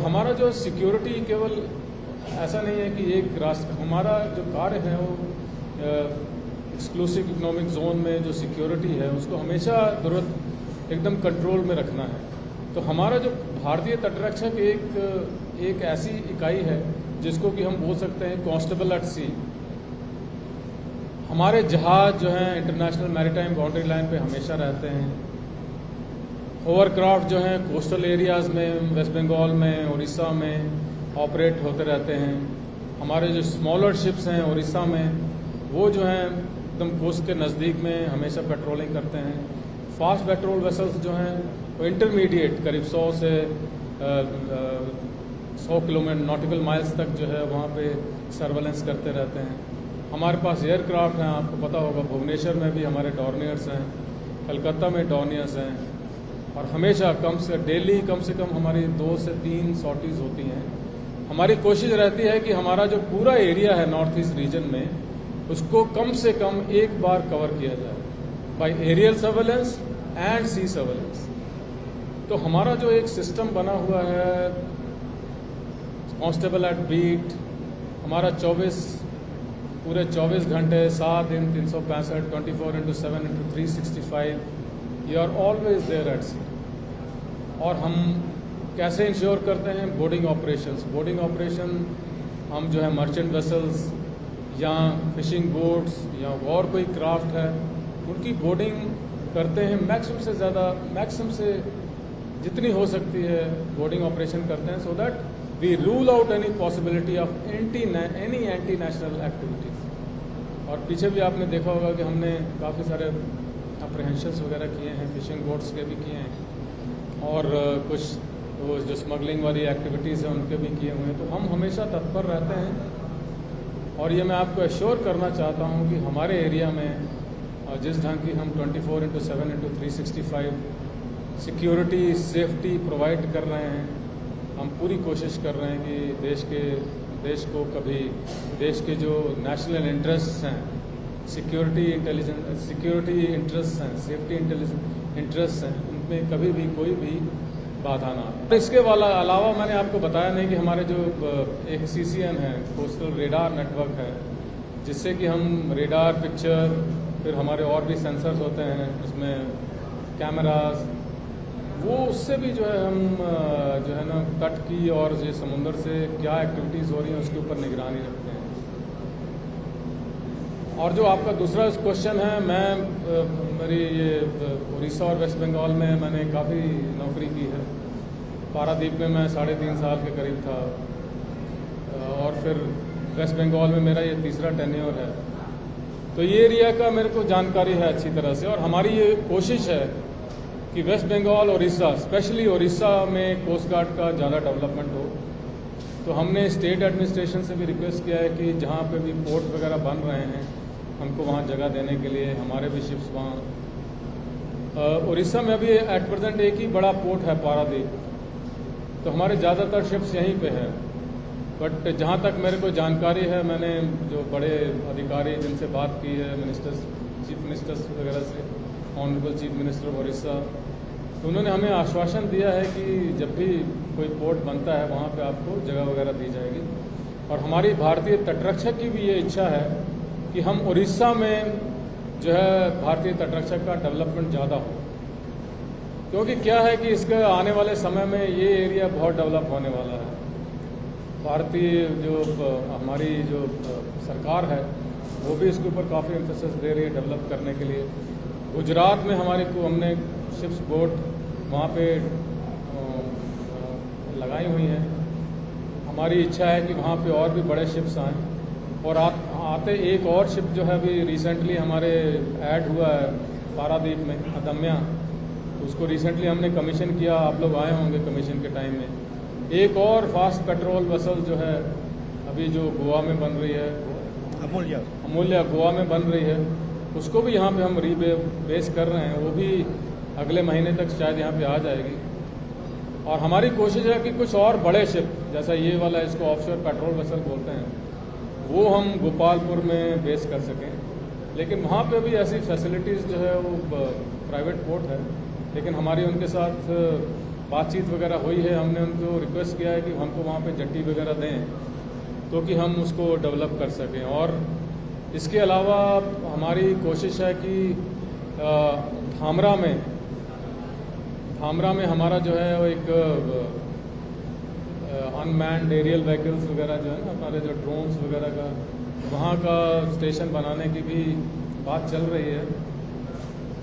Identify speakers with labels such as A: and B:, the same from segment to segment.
A: हमारा जो सिक्योरिटी केवल ऐसा नहीं है कि एक राष्ट्र, हमारा जो कार्य है वो एक्सक्लूसिव इकोनॉमिक जोन में जो सिक्योरिटी है उसको हमेशा जरूरत एकदम कंट्रोल में रखना है। तो हमारा जो भारतीय तटरक्षक एक ऐसी इकाई है जिसको कि हम बोल सकते हैं कांस्टेबल एट सी। हमारे जहाज जो हैं इंटरनेशनल मैरीटाइम बाउंड्री लाइन पे हमेशा रहते हैं। होवरक्राफ्ट जो हैं कोस्टल एरियाज़ में वेस्ट बंगाल में उड़ीसा में ऑपरेट होते रहते हैं। हमारे जो स्मॉलर शिप्स हैं उड़ीसा में वो जो हैं एकदम कोस्ट के नज़दीक में हमेशा पेट्रोलिंग करते हैं। फास्ट पेट्रोल वेसल्स जो हैं वो इंटरमीडिएट करीब 100 से 100 किलोमीटर नॉटिकल माइल्स तक जो है वहाँ पे सर्वेलेंस करते रहते हैं। हमारे पास एयरक्राफ्ट हैं, आपको पता होगा भुवनेश्वर में भी हमारे डॉर्नियर्स हैं, कलकत्ता में डॉर्नियर्स हैं, और हमेशा डेली कम से कम हमारी 2 से 3 सॉर्टीज़ होती हैं। हमारी कोशिश रहती है कि हमारा जो पूरा एरिया है नॉर्थ ईस्ट रीजन में उसको कम से कम एक बार कवर किया जाए by aerial surveillance and sea surveillance. तो हमारा जो एक सिस्टम बना हुआ है कांस्टेबल एट बीट, हमारा पूरे 24 घंटे 7 दिन 365 24/7/365 you are always there at sea. और हम कैसे इंश्योर करते हैं बोर्डिंग ऑपरेशन हम जो है मर्चेंट वेसल्स या फिशिंग बोट्स या और कोई क्राफ्ट है उनकी बोर्डिंग करते हैं। मैक्सिमम से जितनी हो सकती है बोर्डिंग ऑपरेशन करते हैं, so that we rule out any possibility of any anti national activities. और पीछे भी आपने देखा होगा कि हमने काफ़ी सारे अप्रहेंशंस वगैरह किए हैं, फिशिंग बोट्स के भी किए हैं, और कुछ वो जो स्मगलिंग वाली एक्टिविटीज़ हैं उनके भी किए हुए हैं। तो हम हमेशा तत्पर रहते हैं। और ये मैं आपको एश्योर करना चाहता हूँ कि हमारे एरिया में जिस ढंग की हम 24/7/365 सिक्योरिटी सेफ्टी प्रोवाइड कर रहे हैं, हम पूरी कोशिश कर रहे हैं कि देश को कभी देश के जो नेशनल इंटरेस्ट हैं, सिक्योरिटी इंटरेस्ट हैं, सेफ्टी इंटरेस्ट हैं, उनमें कभी भी कोई भी बाधा ना आए। इसके अलावा मैंने आपको बताया नहीं कि हमारे जो एक CCN है, कोस्टल रेडार नेटवर्क है, जिससे कि हम रेडार पिक्चर, फिर हमारे और भी सेंसर्स होते हैं उसमें कैमरास, वो उससे भी जो है हम जो है ना तट की और ये समुद्र से क्या एक्टिविटीज़ हो रही हैं उसके ऊपर निगरानी रखते हैं। और जो आपका दूसरा क्वेश्चन है, मेरी ये उड़ीसा और वेस्ट बंगाल में मैंने काफ़ी नौकरी की है। पारादीप में मैं 3.5 साल के करीब था, और फिर वेस्ट बंगाल में मेरा ये तीसरा टेन्योर है। तो ये एरिया का मेरे को जानकारी है अच्छी तरह से, और हमारी ये कोशिश है कि वेस्ट बंगाल उड़ीसा, स्पेशली उड़ीसा में कोस्ट गार्ड का ज़्यादा डेवलपमेंट हो। तो हमने स्टेट एडमिनिस्ट्रेशन से भी रिक्वेस्ट किया है कि जहाँ पे भी पोर्ट वगैरह बन रहे हैं हमको वहाँ जगह देने के लिए, हमारे भी शिप्स वहाँ। उड़ीसा में अभी एट प्रेजेंट एक ही बड़ा पोर्ट है पारादीप, तो हमारे ज़्यादातर शिप्स यहीं पे है। बट जहाँ तक मेरे को जानकारी है, मैंने जो बड़े अधिकारी जिनसे बात की है, चीफ मिनिस्टर्स वगैरह से, honourable chief minister of Orissa, तो उन्होंने हमें आश्वासन दिया है कि जब भी कोई पोर्ट बनता है वहाँ पे आपको जगह वगैरह दी जाएगी। और हमारी भारतीय तटरक्षक की भी ये इच्छा है कि हम उड़ीसा में जो है भारतीय तटरक्षक का डेवलपमेंट ज़्यादा हो, क्योंकि क्या है कि इसके आने वाले समय में ये एरिया बहुत डेवलप होने वाला है। भारतीय हमारी जो सरकार है वो भी इसके ऊपर काफ़ी एम्फेसिस दे रही है डेवलप करने के लिए। गुजरात में हमने शिप्स बोट वहाँ पे लगाई हुई हैं। हमारी इच्छा है कि वहाँ पे और भी बड़े शिप्स आएँ, और आते एक और शिप जो है अभी रिसेंटली हमारे ऐड हुआ है पारादीप में, अदम्या, उसको रिसेंटली हमने कमीशन किया। आप लोग आए होंगे कमीशन के टाइम में। एक और फास्ट पेट्रोल वेसल जो है अभी जो गोवा में बन रही है, अमूल्या गोवा में बन रही है, उसको भी यहाँ पे हम रीबेस कर रहे हैं। वो भी अगले महीने तक शायद यहाँ पे आ जाएगी। और हमारी कोशिश है कि कुछ और बड़े शिप, जैसा ये वाला, इसको ऑफशोर पेट्रोल वेसल बोलते हैं, वो हम गोपालपुर में बेस कर सकें। लेकिन वहाँ पे भी ऐसी फैसिलिटीज़ जो है वो प्राइवेट पोर्ट है, लेकिन हमारी उनके साथ बातचीत वगैरह हुई है। हमने उनको रिक्वेस्ट किया है कि हमको वहाँ पे जट्टी वगैरह दें तो कि हम उसको डेवलप कर सकें। और इसके अलावा हमारी कोशिश है कि धामरा में हमारा जो है वो एक अनमैन्ड एरियल व्हीकल्स वगैरह जो है ना, हमारे जो ड्रोन्स वगैरह का, वहाँ का स्टेशन बनाने की भी बात चल रही है।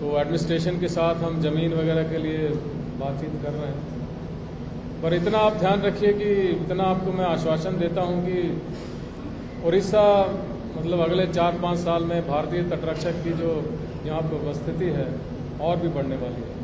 A: तो एडमिनिस्ट्रेशन के साथ हम ज़मीन वगैरह के लिए बातचीत कर रहे हैं। पर इतना आप ध्यान रखिए कि इतना आपको मैं आश्वासन देता हूँ कि उड़ीसा मतलब अगले 4-5 साल में भारतीय तटरक्षक की जो यहाँ पर उपस्थिति है और भी बढ़ने वाली है।